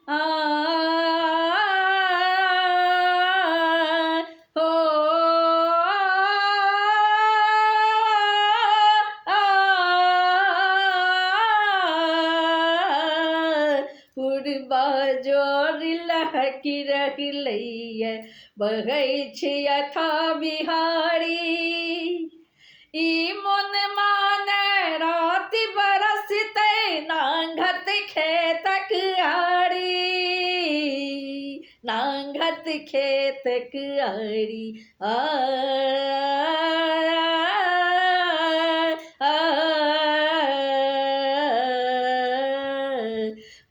आ हो पुरबा जोर लहकी रहलैया बहै छै अथा बिहारी ई मन माने राति बरसते नांगत खेतक आरी नांगत खेतक आरी आ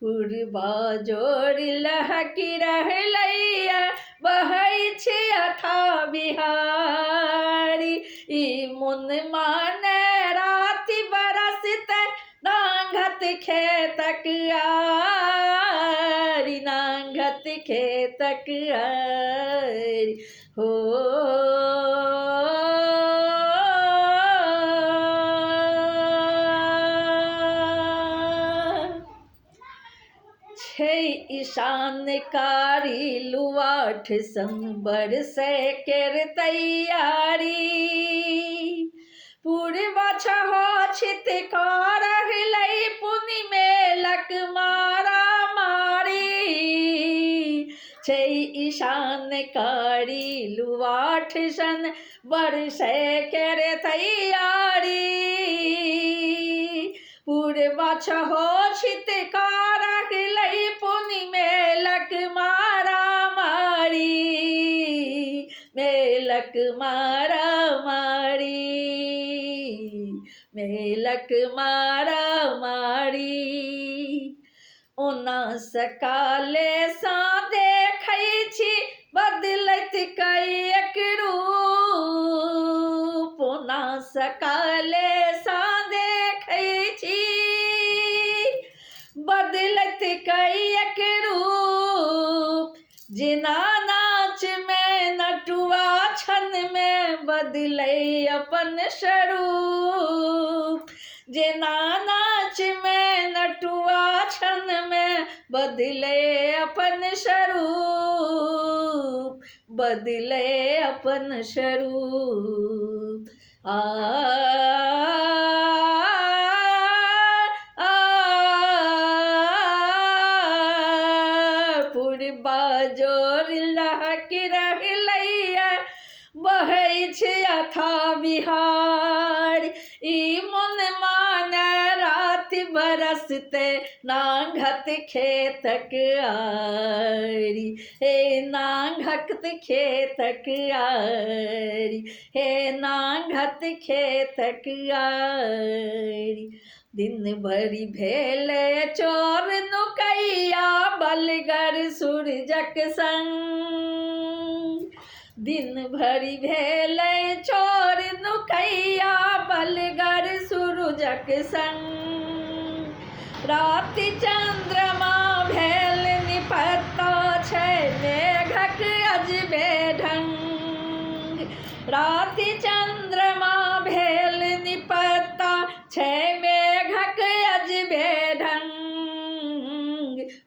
पुरबा जोर लहकी रहलैया बहै छै अथा बिहारी ई मन माने राति बरसते नांगत खेतक आरी नांगत खेतक आरी हो छै ईशान कारी लुआठ संबर से केर तैयारी पूर्वा छहो छित का रहलै पुनि मेलक मारा मारी छै ईशान कारी लुआठ सन बरसे केर तैयारी पूर्वा छहो छित का रहलै पुनि मेलक मारा मारी मेलक मारा मारी मेलक मारा मारी ओना सकाले सा देखै छी बदलैत कैक रूप ओना सकाले सा देखै छी बदलत कैक रूप जेना नाच में नटुआ छन में बदलै अपन स्वरूप जेना नाच में नटुआ छन में बदलै अपन स्वरूप बदलै अपन स्वरूप आ पुरबा जोर लहकी रहलैया बहै छै अथा बिहार ई मन माने राति बरसते नांगत खेतक आरी हे नांगत खेतक आरी हे नांगत खेतक आरी दिन भरि भेले चोर नुकैया बलगर सूरजक संग दिन भरि भेले चोर नुकैया बलगर सूरजक संग राति चंद्रमा भेल निपत्ता छै मेघक अजबे ढंग राति चंद्रमा भेल निपत्ता छै मेघक अजबे ढंग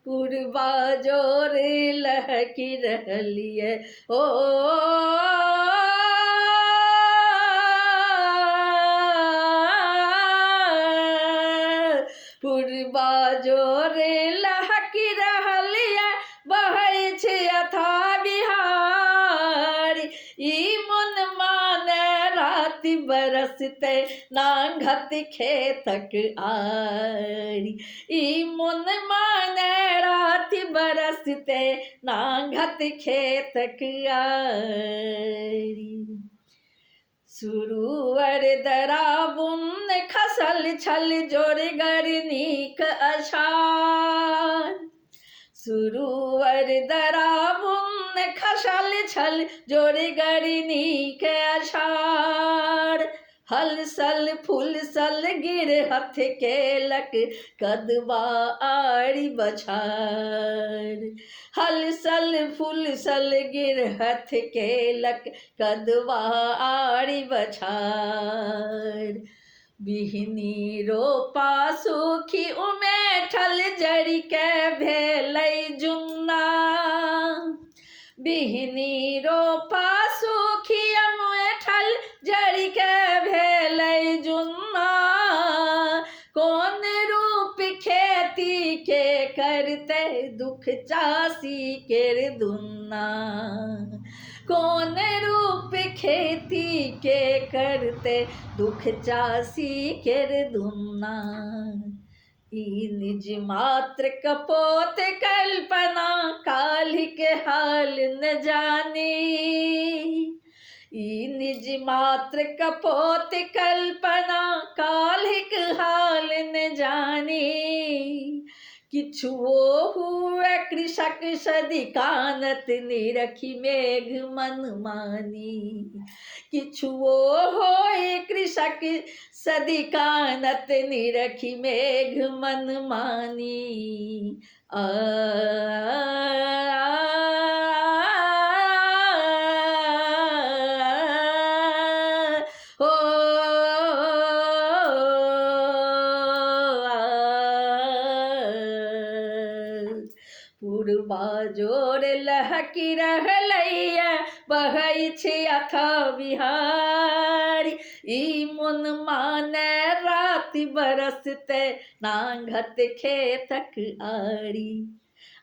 पुरबा जोर लहकी रहलिए ओ पुरबा जोर लहकी रहलिए बहै छै अथा बिहार ई मन माने राति बरसते नांगत खेतक आरी ई मन माने राति बरसते नांगत खेतक आरी सुरुवर दराबुन खसल छल जोरगर नीक अषाढ़ सुरुवर दराबुन खसल छल जोरगर नीक अषाढ़ हलसल फुलसल गिरहथ केलक कदबा आड़ी बछार हलसल फुलसल गिरहथ केलक कदबा आड़ी बछार बिहनी रोपा सूखी उमेठल जड़ी के भेलै जुन्ना। बिहनी रोपा सूखी उमेठल जड़ी के भेलै जुन्ना। कौन रूप खेती के करते दुख चासी केर दुन्ना। कौन रूप खेती के करते दुख चासी केर दुन्ना। ई निज मात्र कपोत कल्पना काल्हि के हाल न जाने। ई निज मात्र कपोत कल्पना काल्हि के हाल न जाने। किछुओ हुए कृषक सदिकानत निरखी मेघ मन मानी। किछुओ होए कृषक सदिकानत निरखी मेघ मन मानी। पूर्वा जोर लहकी रहलैया बहै छै अथाह बिहारि। ई मन माने राति बरसते नांगत खेतक आड़ी।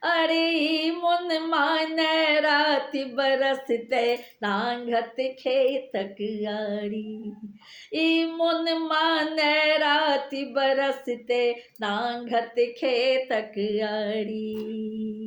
अरे ई मन माने राति बरसते नांगत खेतक आड़ी। ई मन माने राति बरसते नांगत खेतक आड़ी।